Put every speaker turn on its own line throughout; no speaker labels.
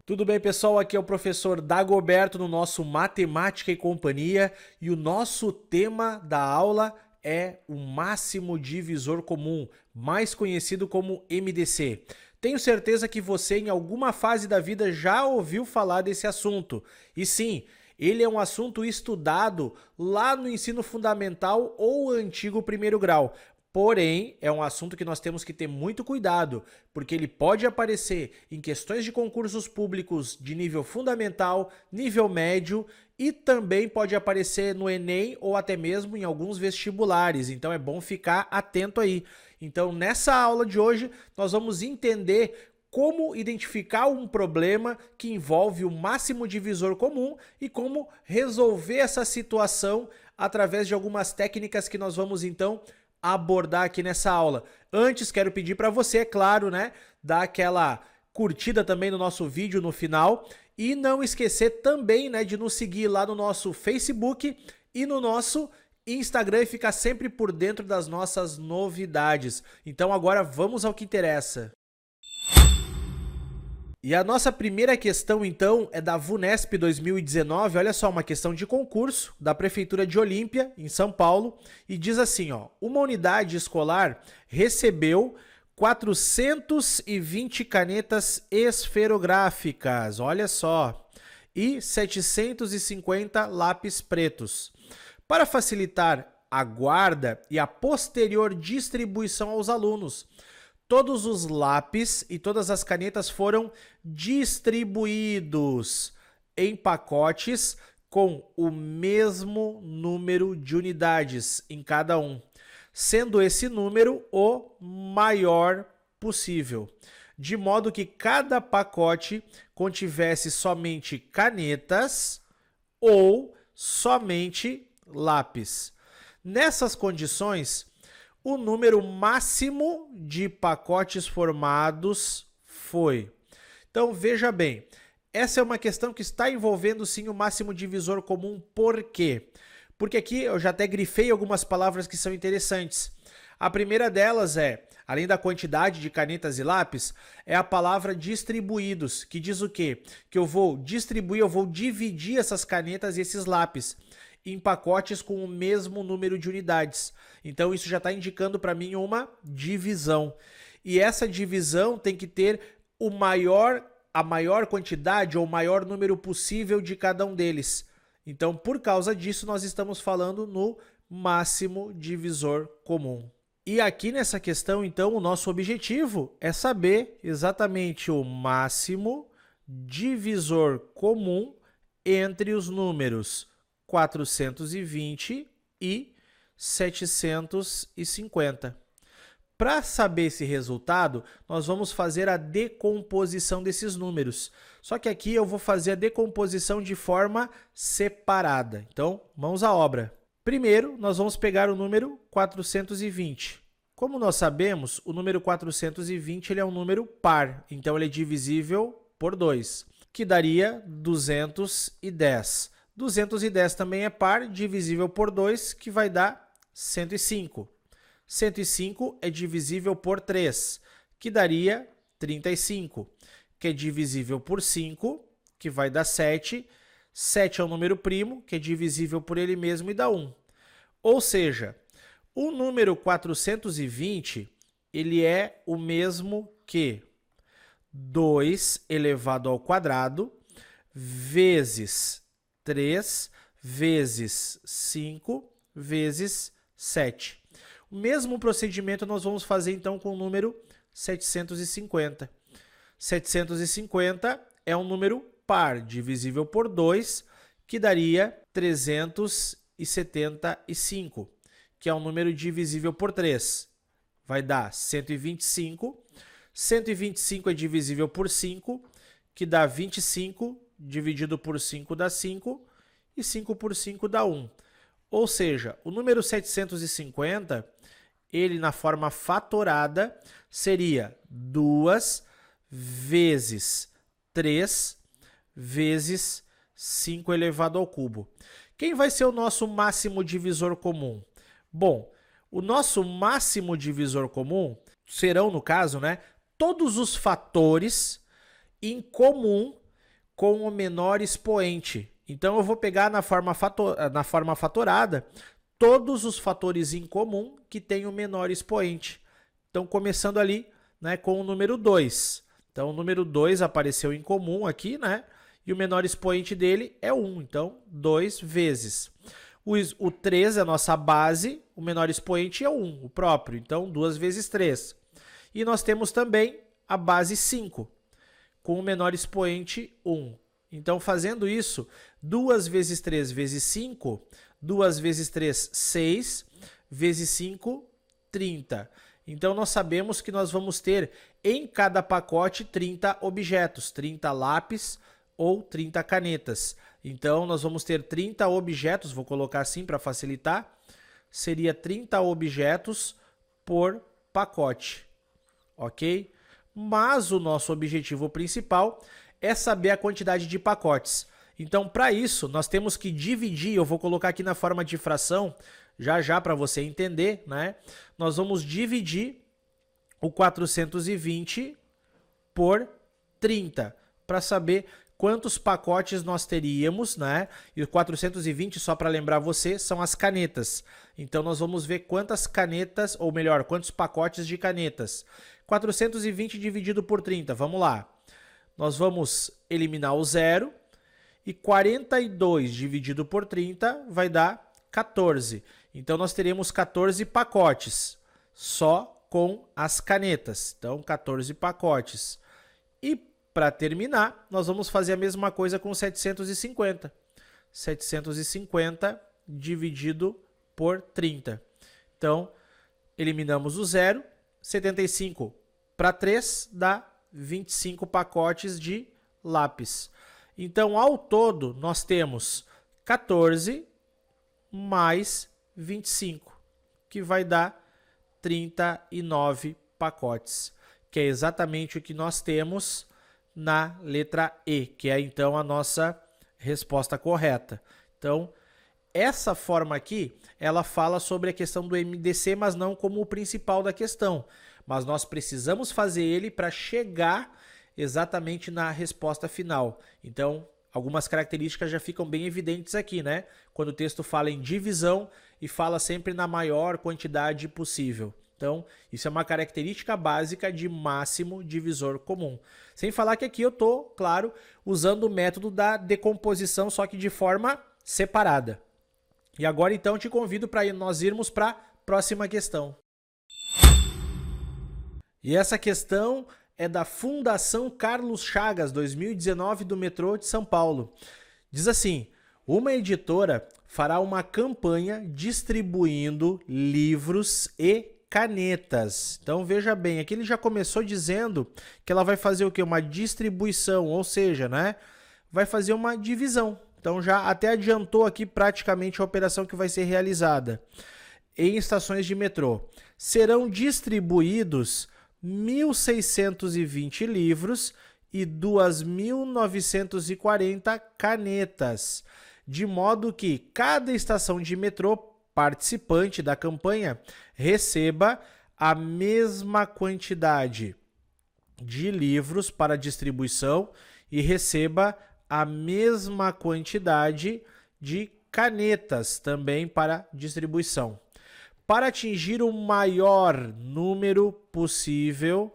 Tudo bem, pessoal? Aqui é o professor Dagoberto no nosso Matemática e Companhia e o nosso tema da aula é o máximo divisor comum, mais conhecido como MDC. Tenho certeza que você em alguma fase da vida já ouviu falar desse assunto. E sim, ele é um assunto estudado lá no ensino fundamental ou antigo primeiro grau. Porém, é um assunto que nós temos que ter muito cuidado, porque ele pode aparecer em questões de concursos públicos de nível fundamental, nível médio e também pode aparecer no Enem ou até mesmo em alguns vestibulares. Então é bom ficar atento aí. Então, nessa aula de hoje, nós vamos entender como identificar um problema que envolve o máximo divisor comum e como resolver essa situação através de algumas técnicas que nós vamos então abordar aqui nessa aula. Antes, quero pedir para você, é claro, né, dar aquela curtida também no nosso vídeo no final e não esquecer também, né, de nos seguir lá no nosso Facebook e no nosso Instagram e ficar sempre por dentro das nossas novidades. Então agora vamos ao que interessa. E a nossa primeira questão, então, é da VUNESP 2019, olha só, uma questão de concurso da Prefeitura de Olímpia, em São Paulo, e diz assim, ó, uma unidade escolar recebeu 420 canetas esferográficas, olha só, e 750 lápis pretos. Para facilitar a guarda e a posterior distribuição aos alunos, todos os lápis e todas as canetas foram distribuídos em pacotes com o mesmo número de unidades em cada um, sendo esse número o maior possível, de modo que cada pacote contivesse somente canetas ou somente lápis. Nessas condições, o número máximo de pacotes formados foi. Então, veja bem, essa é uma questão que está envolvendo sim o máximo divisor comum. Por quê? Porque aqui eu já até grifei algumas palavras que são interessantes. A primeira delas é, além da quantidade de canetas e lápis, é a palavra distribuídos, que diz o quê? Que eu vou distribuir, eu vou dividir essas canetas e esses lápis em pacotes com o mesmo número de unidades. Então isso já está indicando para mim uma divisão. E essa divisão tem que ter a maior quantidade ou o maior número possível de cada um deles. Então, por causa disso, nós estamos falando no máximo divisor comum. E aqui nessa questão, então, o nosso objetivo é saber exatamente o máximo divisor comum entre os números 420 e 750. Para saber esse resultado, nós vamos fazer a decomposição desses números. Só que aqui eu vou fazer a decomposição de forma separada. Então, mãos à obra. Primeiro, nós vamos pegar o número 420. Como nós sabemos, o número 420 ele é um número par, então ele é divisível por 2, que daria 210. 210 também é par, divisível por 2, que vai dar 105. 105 é divisível por 3, que daria 35, que é divisível por 5, que vai dar 7. 7 é um número primo, que é divisível por ele mesmo e dá 1. Ou seja, o número 420, ele é o mesmo que 2 elevado ao quadrado vezes 3 vezes 5 vezes 7. O mesmo procedimento nós vamos fazer então com o número 750. 750 é um número par, divisível por 2, que daria 375, que é um número divisível por 3. Vai dar 125. 125 é divisível por 5, que dá 25, dividido por 5 dá 5, e 5 por 5 dá 1. Ou seja, o número 750, ele na forma fatorada, seria 2 vezes 3 vezes 5 elevado ao cubo. Quem vai ser o nosso máximo divisor comum? Bom, o nosso máximo divisor comum serão, no caso, né, todos os fatores em comum com o menor expoente. Então eu vou pegar na forma fatorada todos os fatores em comum que têm o menor expoente. Então começando ali, né, com o número 2. Então o número 2 apareceu em comum aqui, né? E o menor expoente dele é 1. Então 2 vezes. O 3 é a nossa base, o menor expoente é 1, o próprio. Então 2 vezes 3. E nós temos também a base 5, com o menor expoente 1. Então, fazendo isso, 2 vezes 3 vezes 5, 2 vezes 3, 6, vezes 5, 30. Então, nós sabemos que nós vamos ter em cada pacote 30 objetos, 30 lápis ou 30 canetas. Então, nós vamos ter 30 objetos, vou colocar assim para facilitar, seria 30 objetos por pacote, ok? Mas o nosso objetivo principal é saber a quantidade de pacotes. Então, para isso, nós temos que dividir, eu vou colocar aqui na forma de fração, já para você entender, né? Nós vamos dividir o 420 por 30, para saber quantos pacotes nós teríamos, né? E o 420, só para lembrar você, são as canetas. Então, nós vamos ver quantas canetas, ou melhor, quantos pacotes de canetas. 420 dividido por 30, vamos lá. Nós vamos eliminar o zero e 42 dividido por 30 vai dar 14. Então, nós teremos 14 pacotes só com as canetas. Então, 14 pacotes. E para terminar, nós vamos fazer a mesma coisa com 750. 750 dividido por 30. Então, eliminamos o zero. 75 para 3 dá 25 pacotes de lápis. Então, ao todo, nós temos 14 mais 25, que vai dar 39 pacotes, que é exatamente o que nós temos na letra E, que é então a nossa resposta correta. Então, essa forma aqui, ela fala sobre a questão do MDC, mas não como o principal da questão. Mas nós precisamos fazer ele para chegar exatamente na resposta final. Então, algumas características já ficam bem evidentes aqui, né? Quando o texto fala em divisão e fala sempre na maior quantidade possível. Então, isso é uma característica básica de máximo divisor comum. Sem falar que aqui eu estou, claro, usando o método da decomposição, só que de forma separada. E agora, então, te convido para nós irmos para a próxima questão. E essa questão é da Fundação Carlos Chagas, 2019, do metrô de São Paulo. Diz assim: uma editora fará uma campanha distribuindo livros e canetas. Então veja bem, aqui ele já começou dizendo que ela vai fazer o quê? Uma distribuição, ou seja, né? Vai fazer uma divisão. Então já até adiantou aqui praticamente a operação que vai ser realizada. Em estações de metrô serão distribuídos 1.620 livros e 2.940 canetas, de modo que cada estação de metrô participante da campanha receba a mesma quantidade de livros para distribuição e receba a mesma quantidade de canetas também para distribuição. Para atingir o maior número possível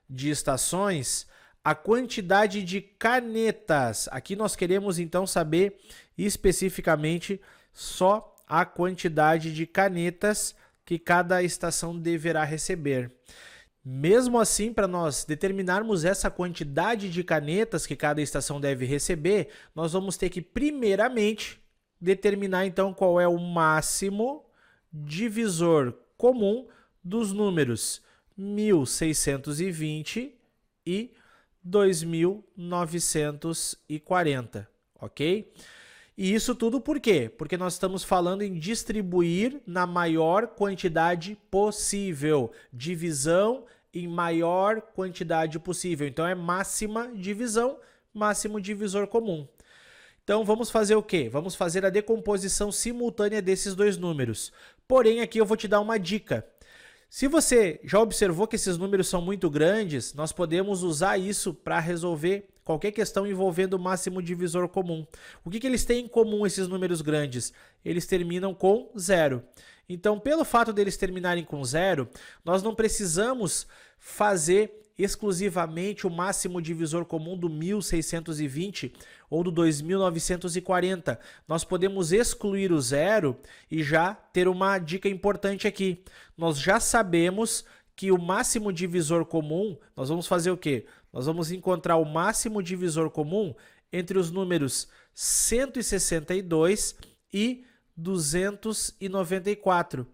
de estações, a quantidade de canetas, aqui nós queremos então saber especificamente só a quantidade de canetas que cada estação deverá receber. Mesmo assim, para nós determinarmos essa quantidade de canetas que cada estação deve receber, nós vamos ter que primeiramente determinar então qual é o máximo divisor comum dos números 1.620 e 2.940, ok? E isso tudo por quê? Porque nós estamos falando em distribuir na maior quantidade possível, divisão em maior quantidade possível. Então é máxima divisão, máximo divisor comum. Então vamos fazer o quê? Vamos fazer a decomposição simultânea desses dois números. Porém, aqui eu vou te dar uma dica. Se você já observou que esses números são muito grandes, nós podemos usar isso para resolver qualquer questão envolvendo o máximo divisor comum. O que eles têm em comum, esses números grandes? Eles terminam com 0. Então, pelo fato deles terminarem com 0, nós não precisamos fazer exclusivamente o máximo divisor comum do 1620 ou do 2940. Nós podemos excluir o 0 e já ter uma dica importante aqui. Nós já sabemos que o máximo divisor comum, nós vamos fazer o quê? Nós vamos encontrar o máximo divisor comum entre os números 162 e 294.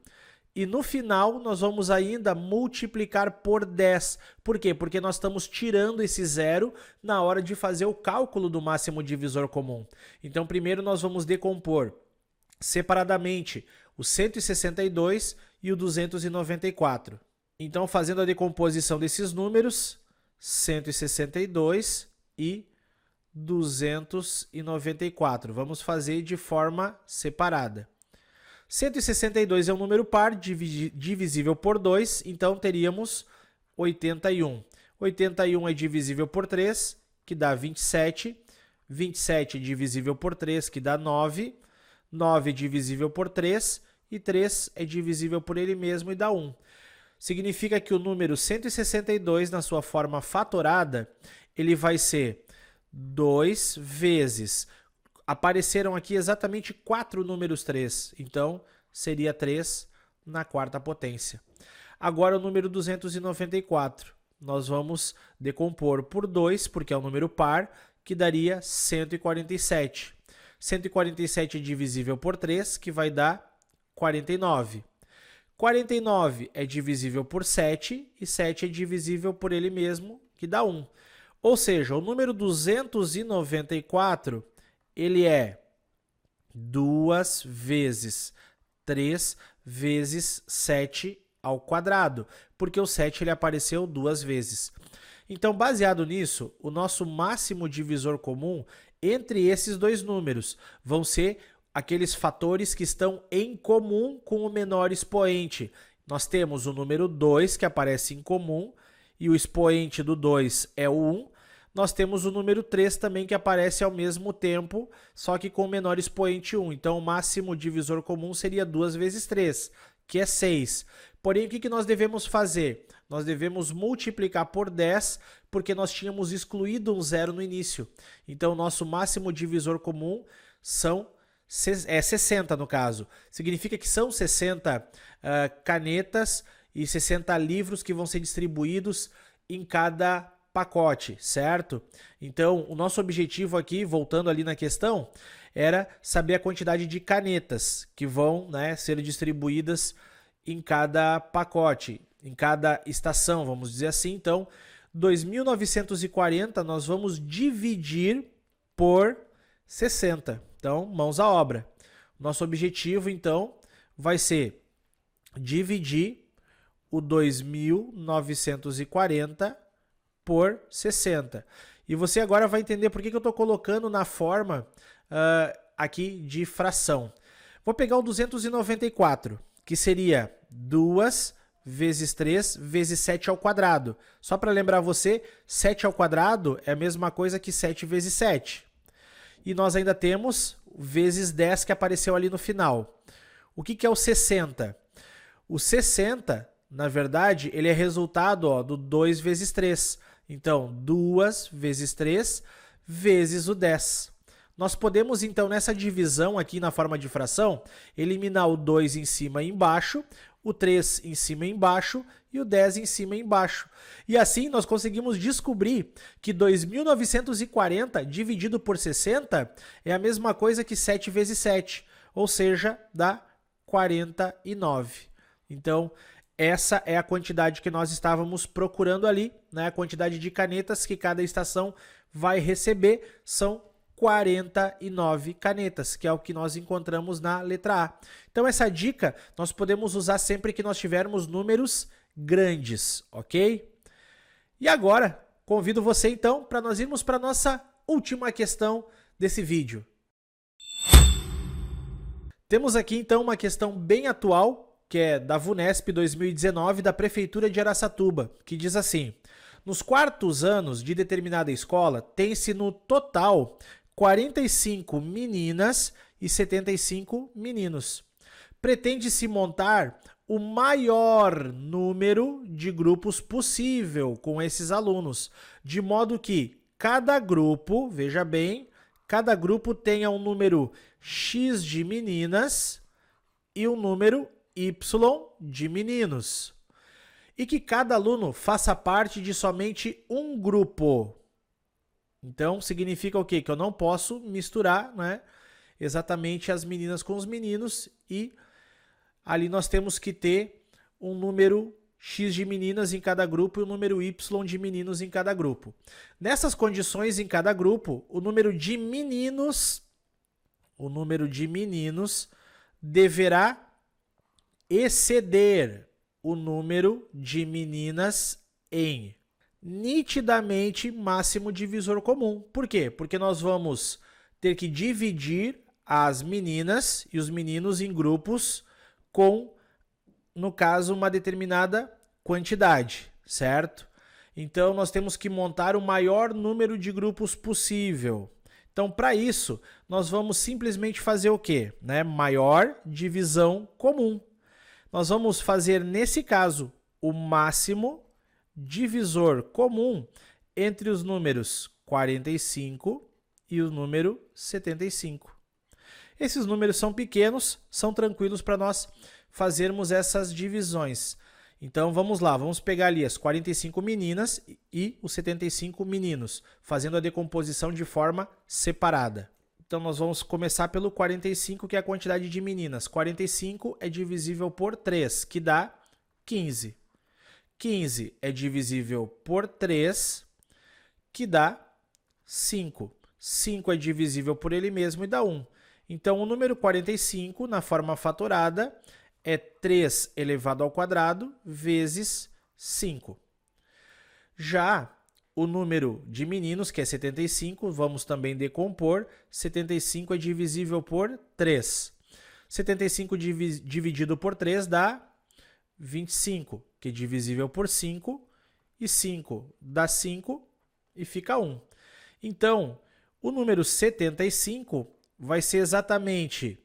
E no final, nós vamos ainda multiplicar por 10. Por quê? Porque nós estamos tirando esse 0 na hora de fazer o cálculo do máximo divisor comum. Então, primeiro nós vamos decompor separadamente o 162 e o 294. Então, fazendo a decomposição desses números, 162 e 294. Vamos fazer de forma separada. 162 é um número par, divisível por 2, então teríamos 81. 81 é divisível por 3, que dá 27. 27 é divisível por 3, que dá 9. 9 é divisível por 3, e 3 é divisível por ele mesmo e dá 1. Significa que o número 162, na sua forma fatorada, ele vai ser 2 vezes... Apareceram aqui exatamente 4 números 3, então seria 3 na quarta potência. Agora o número 294, nós vamos decompor por 2, porque é um número par, que daria 147. 147 é divisível por 3, que vai dar 49. 49 é divisível por 7, e 7 é divisível por ele mesmo, que dá 1. Ou seja, o número 294... ele é 2 vezes 3 vezes 7 ao quadrado, porque o 7 ele apareceu 2 vezes. Então, baseado nisso, o nosso máximo divisor comum entre esses dois números vão ser aqueles fatores que estão em comum com o menor expoente. Nós temos o número 2 que aparece em comum e o expoente do 2 é o 1. Nós temos o número 3 também que aparece ao mesmo tempo, só que com o menor expoente 1. Então, o máximo divisor comum seria 2 vezes 3, que é 6. Porém, o que nós devemos fazer? Nós devemos multiplicar por 10, porque nós tínhamos excluído um 0 no início. Então, o nosso máximo divisor comum é 60 no caso. Significa que são 60 canetas e 60 livros que vão ser distribuídos em cada pacote, certo? Então, o nosso objetivo aqui, voltando ali na questão, era saber a quantidade de canetas que vão, ser distribuídas em cada pacote, em cada estação, vamos dizer assim. Então, 2.940 nós vamos dividir por 60. Então, mãos à obra. Nosso objetivo, então, vai ser dividir o 2.940 por 60. E você agora vai entender por que eu estou colocando na forma aqui de fração. Vou pegar o 294, que seria 2 vezes 3 vezes 7 ao quadrado. Só para lembrar você, 7 ao quadrado é a mesma coisa que 7 vezes 7. E nós ainda temos vezes 10 que apareceu ali no final. O que é o 60? O 60, na verdade, ele é resultado do 2 vezes 3. Então, 2 vezes 3 vezes o 10. Nós podemos, então, nessa divisão aqui na forma de fração, eliminar o 2 em cima e embaixo, o 3 em cima e embaixo e o 10 em cima e embaixo. E assim nós conseguimos descobrir que 2.940 dividido por 60 é a mesma coisa que 7 vezes 7, ou seja, dá 49. Então, essa é a quantidade que nós estávamos procurando ali, a quantidade de canetas que cada estação vai receber são 49 canetas, que é o que nós encontramos na letra A. Então, essa dica nós podemos usar sempre que nós tivermos números grandes, ok? E agora, convido você então para nós irmos para a nossa última questão desse vídeo. Temos aqui então uma questão bem atual, que é da VUNESP 2019, da Prefeitura de Araçatuba, que diz assim: Nos quartos anos de determinada escola, tem-se no total 45 meninas e 75 meninos. Pretende-se montar o maior número de grupos possível com esses alunos, de modo que cada grupo, veja bem, cada grupo tenha um número X de meninas e um número Y de meninos. E que cada aluno faça parte de somente um grupo. Então, significa o quê? Que eu não posso misturar, né, exatamente as meninas com os meninos, e ali nós temos que ter um número X de meninas em cada grupo e um número Y de meninos em cada grupo. Nessas condições, em cada grupo, o número de meninos deverá exceder o número de meninas em nitidamente máximo divisor comum. Por quê? Porque nós vamos ter que dividir as meninas e os meninos em grupos com, no caso, uma determinada quantidade, certo? Então, nós temos que montar o maior número de grupos possível. Então, para isso, nós vamos simplesmente fazer o quê? Maior divisão comum. Nós vamos fazer, nesse caso, o máximo divisor comum entre os números 45 e o número 75. Esses números são pequenos, são tranquilos para nós fazermos essas divisões. Então, vamos lá, vamos pegar ali as 45 meninas e os 75 meninos, fazendo a decomposição de forma separada. Então, nós vamos começar pelo 45, que é a quantidade de meninas. 45 é divisível por 3, que dá 15. 15 é divisível por 3, que dá 5. 5 é divisível por ele mesmo e dá 1. Então, o número 45, na forma fatorada, é 3 elevado ao quadrado vezes 5. Já o número de meninos, que é 75, vamos também decompor. 75 é divisível por 3. 75 dividido por 3 dá 25, que é divisível por 5. E 5 dá 5 e fica 1. Então, o número 75 vai ser exatamente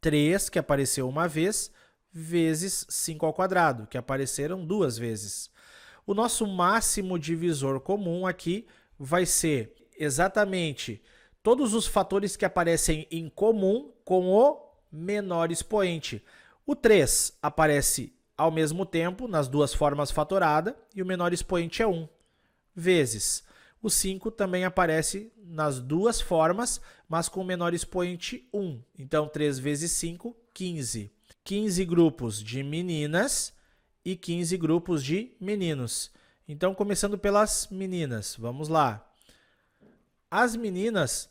3, que apareceu uma vez, vezes 5 ao quadrado, que apareceram 2 vezes. O nosso máximo divisor comum aqui vai ser exatamente todos os fatores que aparecem em comum com o menor expoente. O 3 aparece ao mesmo tempo nas duas formas fatorada e o menor expoente é 1, vezes o 5 também aparece nas duas formas, mas com o menor expoente 1. Então, 3 vezes 5, 15. 15 grupos de meninas e 15 grupos de meninos. Então, começando pelas meninas, vamos lá. As meninas,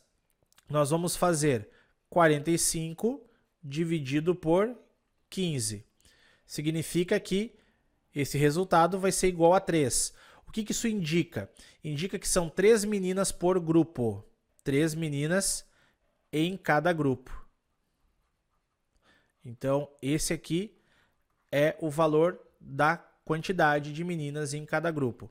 nós vamos fazer 45 dividido por 15. Significa que esse resultado vai ser igual a 3. O que isso indica? Indica que são 3 meninas por grupo. 3 meninas em cada grupo. Então, esse aqui é o valor da quantidade de meninas em cada grupo.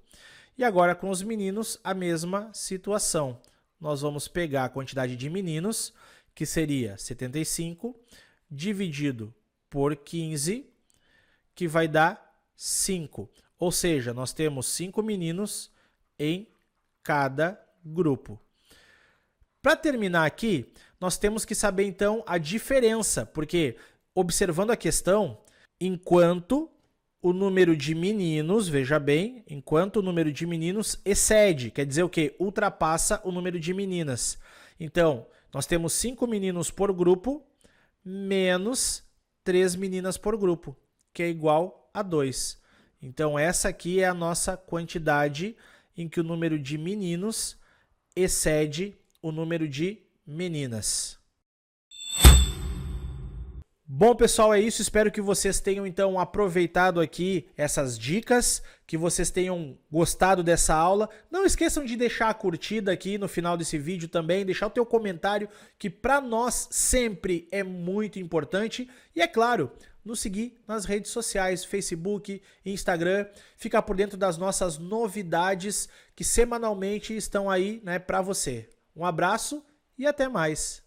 E agora, com os meninos, a mesma situação. Nós vamos pegar a quantidade de meninos, que seria 75, dividido por 15, que vai dar 5. Ou seja, nós temos 5 meninos em cada grupo. Para terminar aqui, nós temos que saber então a diferença, porque observando a questão, enquanto o número de meninos, veja bem, enquanto o número de meninos excede, quer dizer o quê? Ultrapassa o número de meninas. Então, nós temos 5 meninos por grupo, menos 3 meninas por grupo, que é igual a 2. Então, essa aqui é a nossa quantidade em que o número de meninos excede o número de meninas. Bom, pessoal, é isso. Espero que vocês tenham, então, aproveitado aqui essas dicas, que vocês tenham gostado dessa aula. Não esqueçam de deixar a curtida aqui no final desse vídeo também, deixar o teu comentário, que para nós sempre é muito importante. E, é claro, nos seguir nas redes sociais, Facebook, Instagram, ficar por dentro das nossas novidades que semanalmente estão aí, né, para você. Um abraço e até mais!